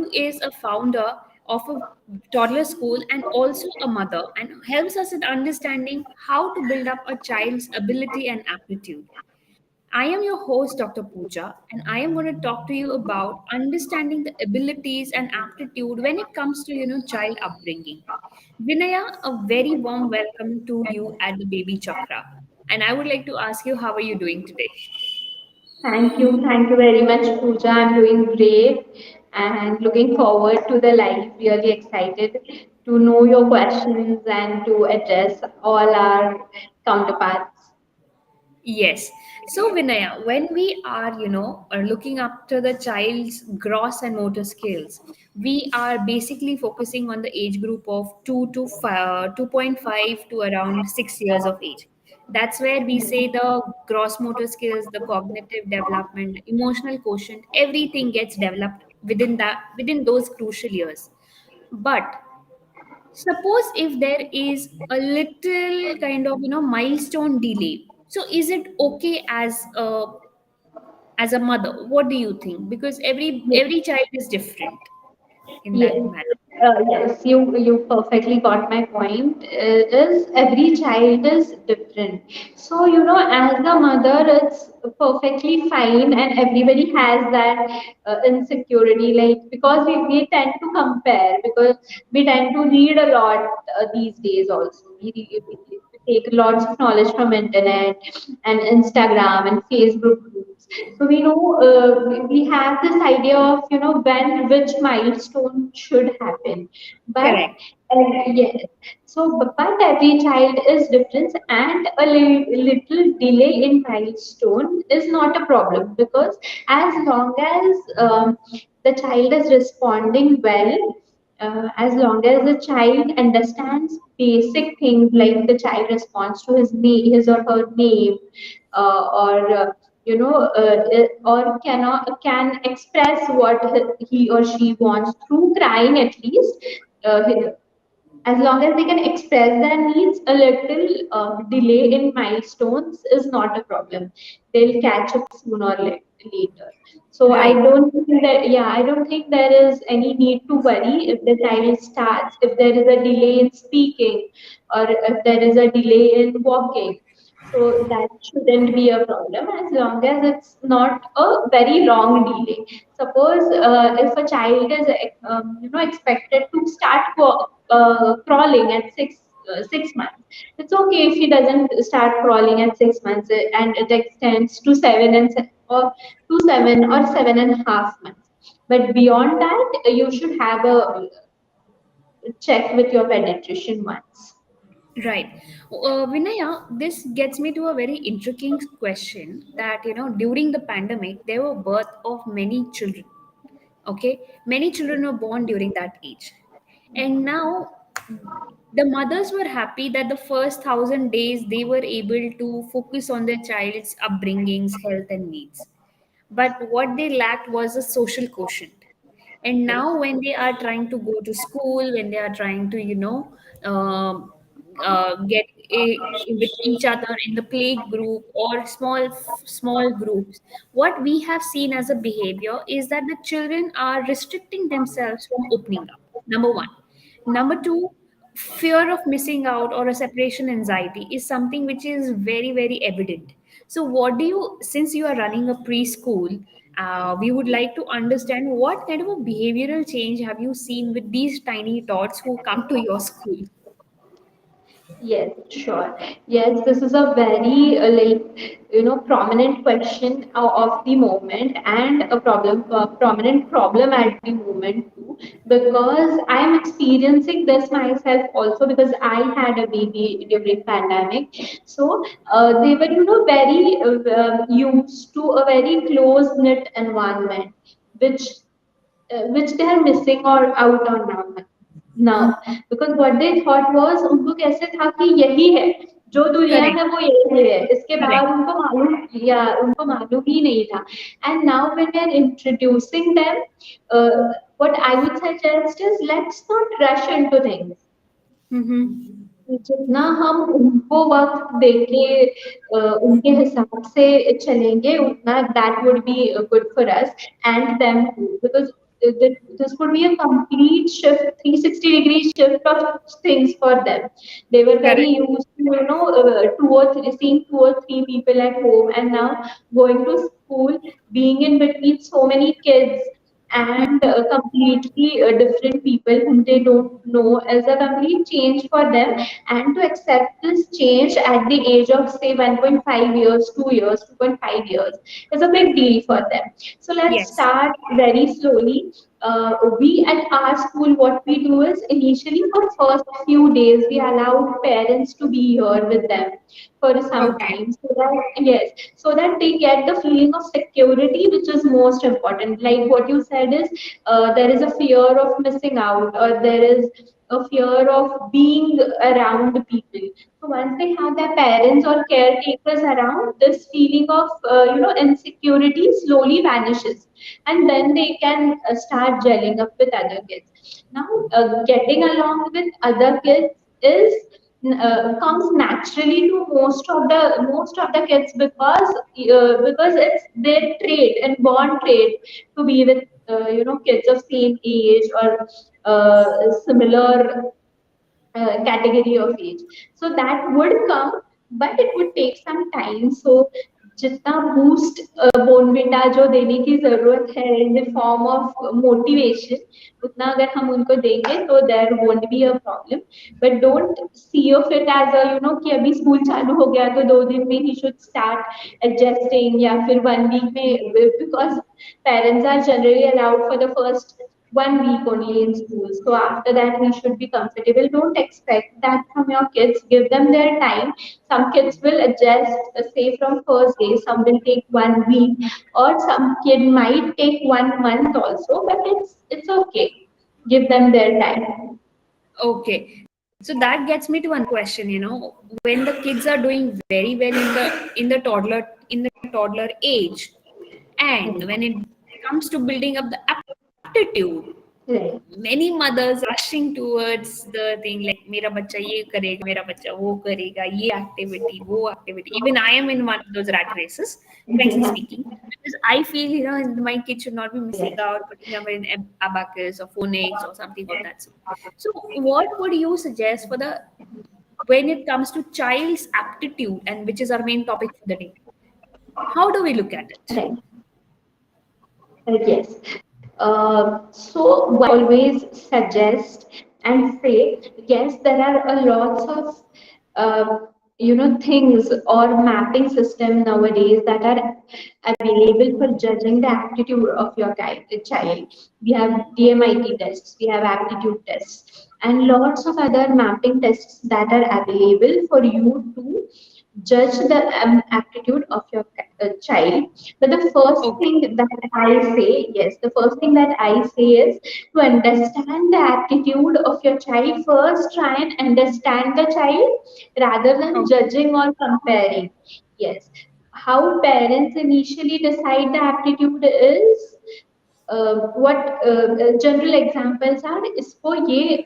is a founder of a toddler school and also a mother, and helps us in understanding how to build up a child's ability and aptitude. I am your host, Dr. Pooja, and I am going to talk to you about understanding the abilities and aptitude when it comes to child upbringing. Vinaya, a very warm welcome to you at the Baby Chakra, and I would like to ask you, how are you doing today? Thank you. Thank you very much, Pooja. I'm doing great and looking forward to the live. Really excited to know your questions and to address all our counterparts. Yes. So, Vinaya, when we are, are looking after the child's gross and motor skills, we are basically focusing on the age group of 2.5 to around 6 years of age. That's where we say the gross motor skills, the cognitive development, emotional quotient, everything gets developed within those crucial years. But suppose if there is a little kind of milestone delay, so is it okay as a mother? What do you think? Because every child is different in that Yes, manner. yes, you perfectly got my point. Is every child is different. So as a mother, it's perfectly fine, and everybody has that insecurity, like because we tend to compare because we tend to read a lot these days. Also, we take lots of knowledge from internet and Instagram and Facebook groups. So we know we have this idea of when which milestone should happen, but Correct. yes. So but every child is different, and a little delay in milestone is not a problem because as long as the child is responding well, as long as the child understands basic things like the child responds to his or her name, or or can express what he or she wants through crying at least. As long as they can express their needs, a little delay in milestones is not a problem. They'll catch up sooner or later. So I Right. don't think that, yeah, I don't think there is any need to worry if the child starts, if there is a delay in speaking or if there is a delay in walking. So that shouldn't be a problem as long as it's not a very long delay. Suppose if a child is expected to start crawling at 6 months, it's okay if he doesn't start crawling at 6 months, and it extends to 7 or 7.5 months. But beyond that, you should have a check with your pediatrician once. Right. Vinaya, this gets me to a very intriguing question that, during the pandemic, there were birth of many children. Okay. Many children were born during that age. And now the mothers were happy that the first 1,000 days they were able to focus on their child's upbringings, health, and needs. But what they lacked was a social quotient. And now, when they are trying to go to school, when they are trying to, um, get with each other in the play group or small groups, what we have seen as a behavior is that the children are restricting themselves from opening up. Number one. Number two, fear of missing out or a separation anxiety is something which is very, very evident. So, what do you, since you are running a preschool, we would like to understand what kind of a behavioral change have you seen with these tiny tots who come to your school? Yes, sure. Yes, this is a very prominent question of the moment, and a prominent problem at the moment too, because I am experiencing this myself also because I had a baby during pandemic. So they were very used to a very close knit environment, which which they are missing or out on now, because what they thought was उनको कैसे था कि यही है जो दुनिया Correct, है वो यही है, इसके correct. बाहर उनको मालूम ही नहीं था. And now when we are introducing them, uh, what I would suggest is let's not rush into things. Mm-hmm. जितना हम उनको वक्त देके उनके हिसाब से चलेंगे उतना that would be good for us and them too, because this could be a complete shift, 360-degree shift of things for them. They were very Correct. used to, seeing 2 or 3 people at home, and now going to school, being in between so many kids, and completely different people whom they don't know, as a complete change for them. And to accept this change at the age of say 1.5 years, 2 years, 2.5 years is a big deal for them. So let's Yes. start very slowly. We at our school, what we do is, initially for first few days, we allowed parents to be here with them for some Okay. time, so that, yes, so that they get the feeling of security, which is most important. Like what you said is, there is a fear of missing out, or there is a fear of being around people. So once they have their parents or caretakers around, this feeling of insecurity slowly vanishes, and then they can start gelling up with other kids. Now, getting along with other kids is comes naturally to most of the kids, because it's their trait and born trait to be with kids of same age, or similar category of age. So that would come, but it would take some time. So जितना boost Bournvita जो देने की जरूरत है in the form of motivation, उतना अगर हम उनको देंगे तो there won't be a problem. But don't see of it as a कि अभी स्कूल चालू हो गया तो 2 दिन में he should start adjusting, या फिर 1 week में, because parents are generally allowed for the first 1 week only in school. So after that, we should be comfortable. Don't expect that from your kids. Give them their time. Some kids will adjust, say from first day. Some will take 1 week, or some kid might take 1 month also. But it's okay. Give them their time. Okay. So that gets me to another question, when the kids are doing very well in the toddler age, and when it comes to building up the aptitude, Right. many mothers rushing towards the thing like मेरा बच्चा ये करेगा, मेरा बच्चा वो करेगा, ये activity, वो activity. Even I am in one of those rat races, frankly speaking, because I feel my kid should not be missing Yes. out, putting up in abacus or phonics or something of that sort. So, what would you suggest for the when it comes to child's aptitude, and which is our main topic for the day? How do we look at it? Right. Yes. So what I always suggest and say, yes, there are a lots of things or mapping system nowadays that are available for judging the aptitude of your child. We have DMIT tests, we have aptitude tests, and lots of other mapping tests that are available for you to judge the aptitude of your child. But the first Okay, thing that I say, yes, the first thing that I say is to understand the aptitude of your child. First, try and understand the child rather than okay, judging or comparing. Yes. How parents initially decide the aptitude is, what general examples are, इसको ये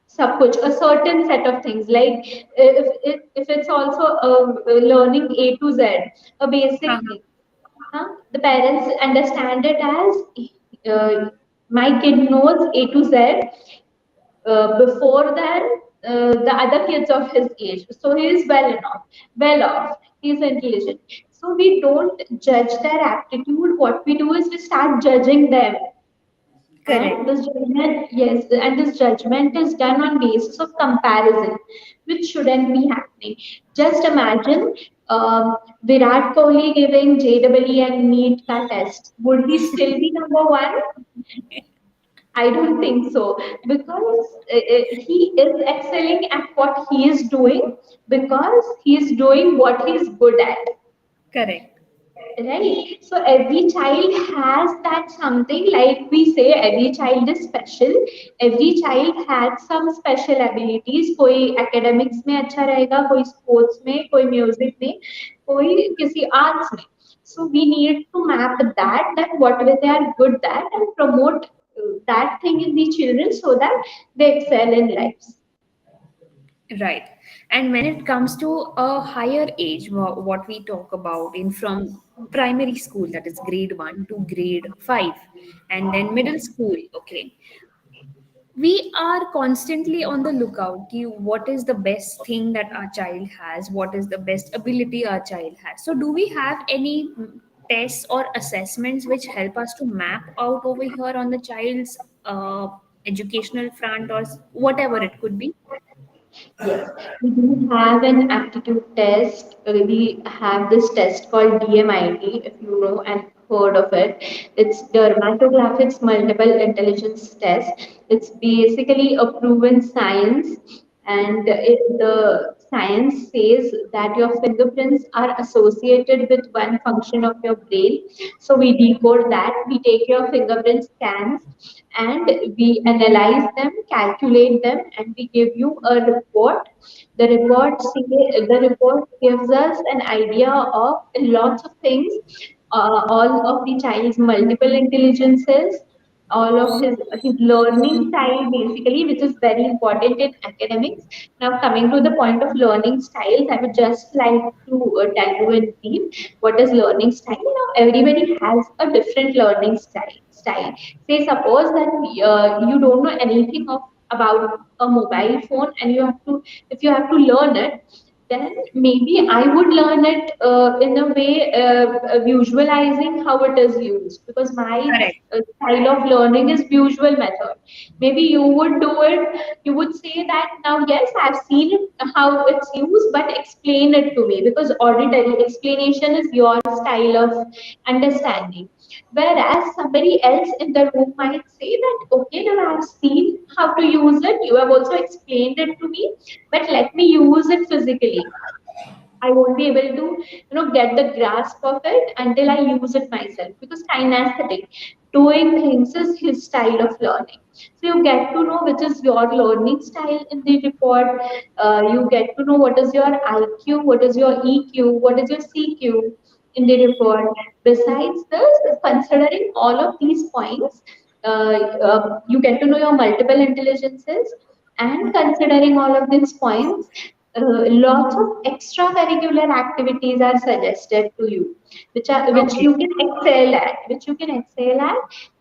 सब कुछ, a certain set of things, like if it's also learning A to Z, a basic uh-huh. thing. The parents understand it as, my kid knows A to Z before than the other kids of his age. So he is well off, he is intelligent. So we don't judge their aptitude. What we do is we start judging them. And Correct, this judgment, yes, and this judgment is done on basis of comparison, which shouldn't be happening. Just imagine Virat Kohli giving JEE and NEET ka test. Would he still be number one? I don't think so, because he is excelling at what he is doing, because he is doing what he is good at. correct, Right. So every child has that something, like we say, every child is special. Every child has some special abilities. कोई academics में अच्छा रहेगा, कोई sports में, कोई music में, कोई किसी arts में. So we need to map that whatever they are good at, and promote that thing in the children so that they excel in life. Right. And when it comes to a higher age, what we talk about in from primary school, that is grade 1 to grade 5, and then middle school, okay, we are constantly on the lookout ki what is the best thing that our child has, what is the best ability our child has. So do we have any tests or assessments which help us to map out over here on the child's educational front or whatever it could be? Yes, we do have an aptitude test. We have this test called DMIT, if you know and heard of it. It's dermatographics multiple intelligence test. It's basically a proven science, and the science says that your fingerprints are associated with one function of your brain. So we decode that. We take your fingerprint scans and we analyze them, calculate them, and we give you a report. The report gives us an idea of lots of things, all of the child's multiple intelligences, all of his learning style basically, which is very important in academics. Now coming to the point of learning styles, I would just like to tell you in brief what is learning style. Now everybody has a different learning style. Say suppose that you don't know anything of about a mobile phone, and you have to if you have to learn it, then maybe I would learn it in a way, visualizing how it is used, because my Correct. style of learning is visual method. Maybe you would do it, you would say that now, yes, I've seen it, how it's used, but explain it to me, because auditory explanation is your style of understanding. Whereas somebody else in the room might say that, okay, now I've seen how to use it, you have also explained it to me, but let me use it physically. I won't be able to, get the grasp of it until I use it myself, because kinesthetic, doing things is his style of learning. So you get to know which is your learning style in the report. You get to know what is your IQ, what is your EQ, what is your CQ in the report. Besides this, considering all of these points, you get to know your multiple intelligences, and considering all of these points, lots of extracurricular activities are suggested to you, which Okay. you can excel at,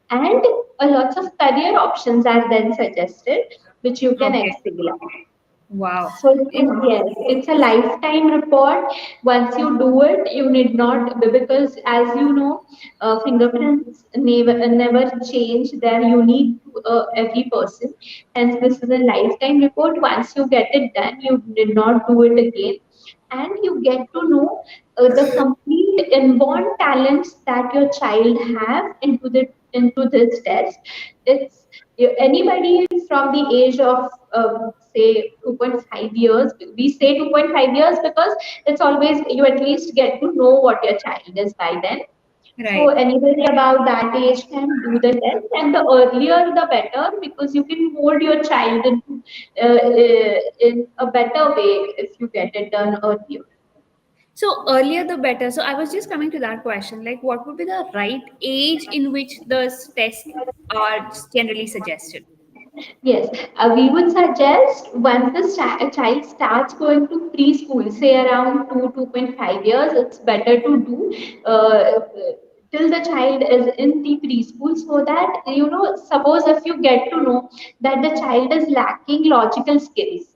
and lots of career options are then suggested, which you can Okay. excel at. Wow. So yes, it's a lifetime report. Once you do it, you need not, because as you know, fingerprints never change. They're unique to every person. Hence, this is a lifetime report. Once you get it done, you did not do it again, and you get to know the complete inborn talents that your child have into this test. It's anybody from the age of say 2.5 years. We say 2.5 years because it's always, you at least get to know what your child is by then. So Right. anybody about that age can do the test, and the earlier the better, because you can mold your child into in a better way if you get it done earlier. So earlier the better. So I was just coming to that question, like what would be the right age in which the tests are generally suggested? Yes, we would suggest once the child starts going to preschool, say around 2.5 years, it's better to do till the child is in the preschool, so that, suppose if you get to know that the child is lacking logical skills,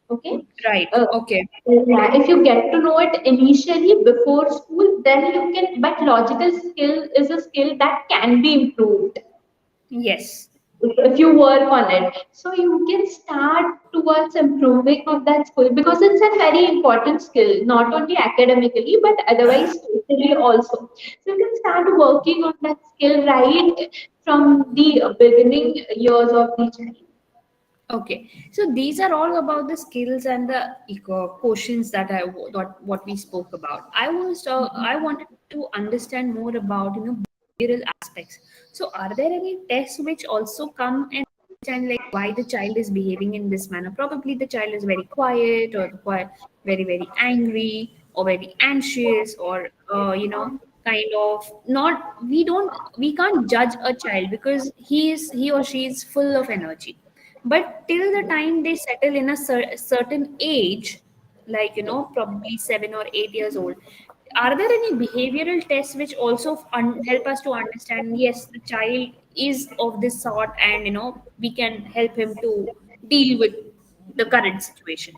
okay? Right. Uh, Okay. yeah, if you get to know it initially before school, then you can, but logical skill is a skill that can be improved Yes. if you work on it. So you can start towards improving of that skill, because it's a very important skill, not only academically but otherwise socially also. So you can start working on that skill right from the beginning years of the child. Okay. So these are all about the skills and the quotients that what we spoke about. I wanted to understand more about behavioral aspects. So are there any tests which also come and understand like why the child is behaving in this manner? Probably the child is very quiet or quiet, very angry or very anxious or kind of not. We can't judge a child because he or she is full of energy, But till the time they settle in a certain age, like, probably 7 or 8 years old, are there any behavioral tests which also help us to understand, yes, the child is of this sort, and we can help him to deal with the current situation?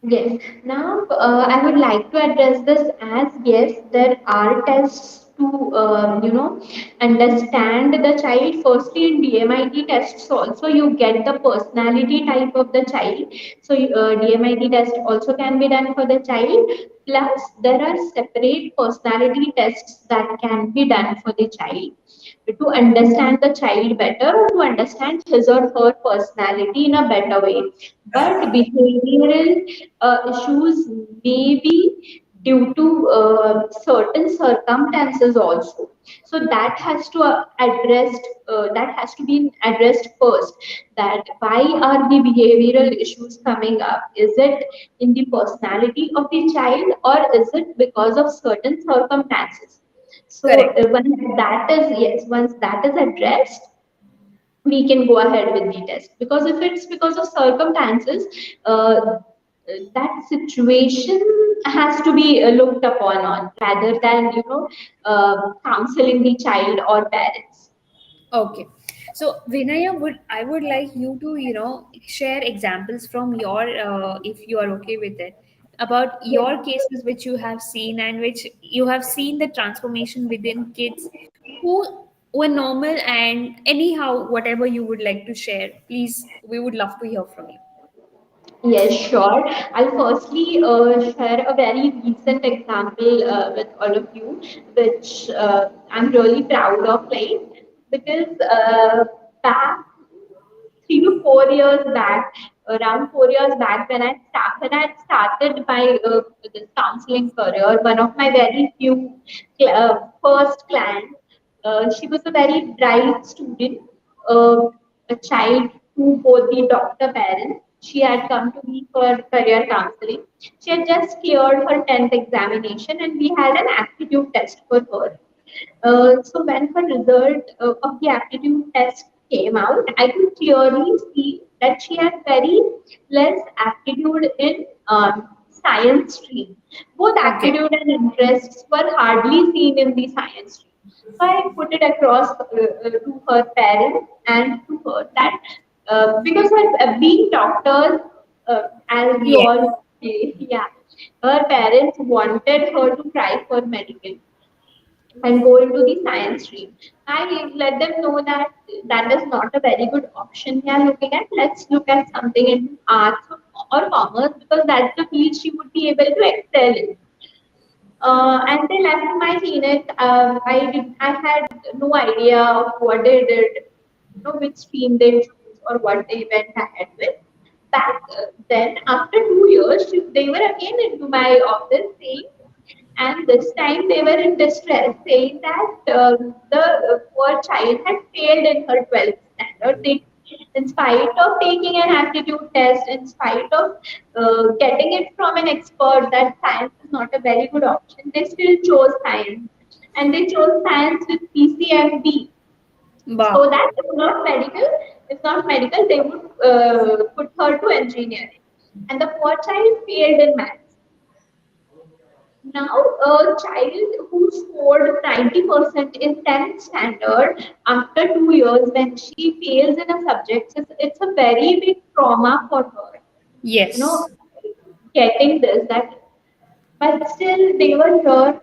Yes. Now, I would like to address this as yes, there are tests to understand the child. Firstly, in DMIT tests also you get the personality type of the child. So DMIT test also can be done for the child. Plus, there are separate personality tests that can be done for the child to understand the child better or to understand his or her personality in a better way. But behavioral issues may be due to certain circumstances also. So that has to that has to be addressed first. That why are the behavioral issues coming up? Is it in the personality of the child, or is it because of certain circumstances? So Correct. once that is addressed, we can go ahead with the test. Because if it's because of circumstances, that situation has to be looked upon on rather than counseling the child or parents. Okay. So, Vinaya, would like you to, share examples from your, if you are okay with it, about your cases which you have seen, and which you have seen the transformation within kids who were normal, and anyhow, whatever you would like to share, please, we would love to hear from you. Yes, sure. I'll firstly share a very recent example with all of you, which I'm really proud of, like, because back 3 to 4 years back, around 4 years back, when I started my this counseling career, one of my very few first clients, she was a very bright student, uh, a child who both the doctor parents. She had come to me for career counseling. She had just cleared her 10th examination, and we had an aptitude test for her. So when her result of the aptitude test came out, I could clearly see that she had very less aptitude in science stream. Both Okay. aptitude and interests were hardly seen in the science stream. So I put it across to her parents and to her that because her, being doctors, as you Yes. all say, yeah, her parents wanted her to try for medical and go into the science stream. I let them know that that is not a very good option we are looking at. Let's look at something in arts or commerce because that's the field she would be able to excel in. And they left my clinic. I had no idea of what they did, which stream they chose or what they went ahead with. Back then, after 2 years, they were again into my office saying, and this time they were in distress, saying that the poor child had failed in her 12th standard. In spite of taking an aptitude test, in spite of getting it from an expert that science is not a very good option, they still chose science. And they chose science with PCMB. So Wow. that is not medical, they would put her to engineering. And the poor child failed in maths. Now, a child who scored 90% in 10th standard after 2 years, when she fails in a subject, it's a very big trauma for her. You know, Yes. getting this, that, but still they were here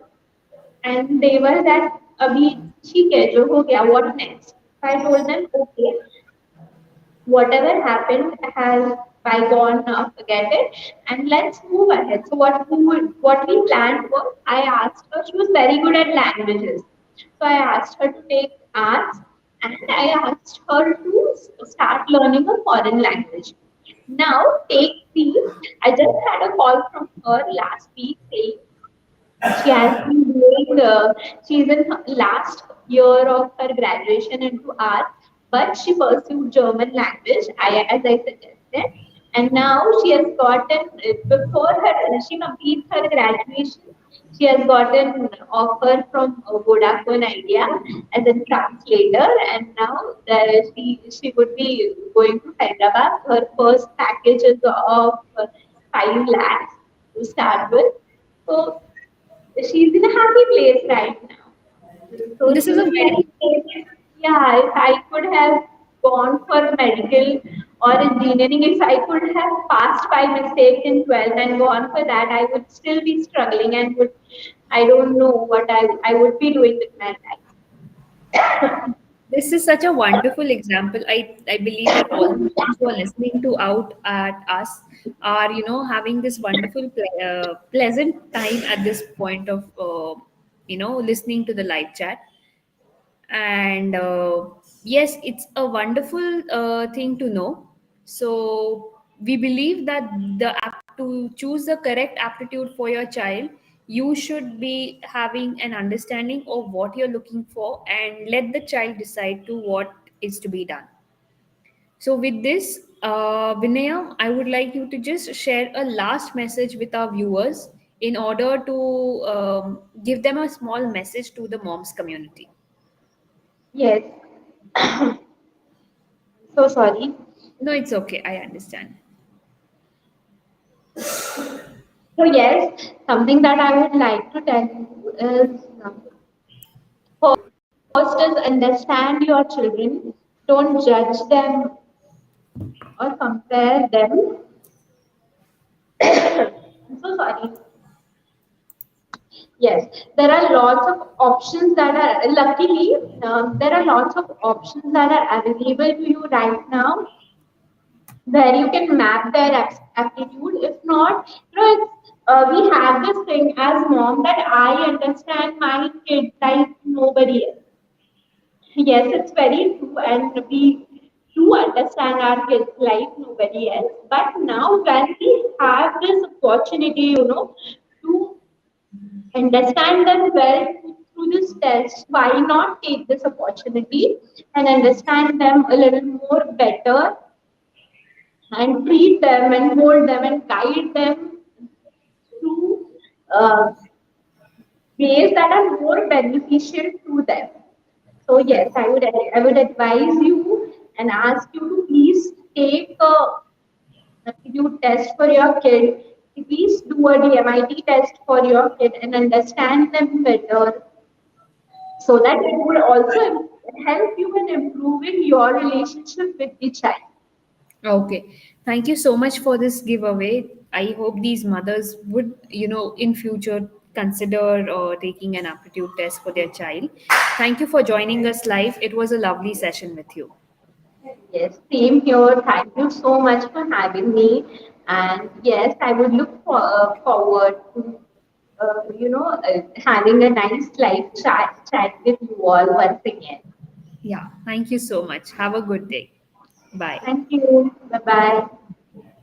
and they were that, Abhi, theek hai, jo ho gaya, what next? I told them, okay, whatever happened has bygone now, forget it, and let's move ahead. So what we planned was, I asked her, she was very good at languages. So I asked her to take arts and I asked her to start learning a foreign language. Now take the, I just had a call from her last week saying she has been doing, she's in her last year of her graduation into art, but she pursued German language, as I suggested. And now she has gotten, before her, she completes her graduation, She has got an offer from Vodafone Idea as a translator, and now she would be going to Hyderabad. Her first package is of 5 lakhs to start with. So she's in a happy place right now. So This she is a was very very saying, yeah, if I could have gone for medical or engineering, if I could have passed by mistake in 12th and gone for that, I would still be struggling and would, I don't know what I would be doing with my life. This is such a wonderful example. I believe that all the moms who are listening to out at us are, having this wonderful, pleasant time at this point of, listening to the live chat. And yes, it's a wonderful thing to know. So we believe that to choose the correct aptitude for your child, you should be having an understanding of what you're looking for and let the child decide to what is to be done. So with this, Vinaya, I would like you to just share a last message with our viewers in order to give them a small message to the moms community. Yes, so sorry. No, it's okay. I understand. So yes, something that I would like to tell you is first is understand your children. Don't judge them or compare them. I'm so sorry. Yes, there are lots of options that are, luckily, there are lots of options that are available to you right now where you can map their aptitude. If not, we have this thing as mom that I understand my kid like nobody else. Yes, it's very true, and we do understand our kids like nobody else. But now, when we have this opportunity, to understand them well through this test, why not take this opportunity and understand them a little more better and treat them and hold them and guide them through uh, ways that are more beneficial to them. So yes, Correct. I would advise you and ask you to please take a aptitude test for your kid. Please do a DMIT test for your kid and understand them better so that it would also help you in improving your relationship with the child. Okay. Thank you so much for this giveaway. I hope these mothers would, in future consider taking an aptitude test for their child. Thank you for joining us live. It was a lovely session with you. Yes, same here. Thank you so much for having me. And yes, I would forward to having a nice live chat with you all once again. Yeah. Thank you so much. Have a good day. Bye. Thank you. Bye bye.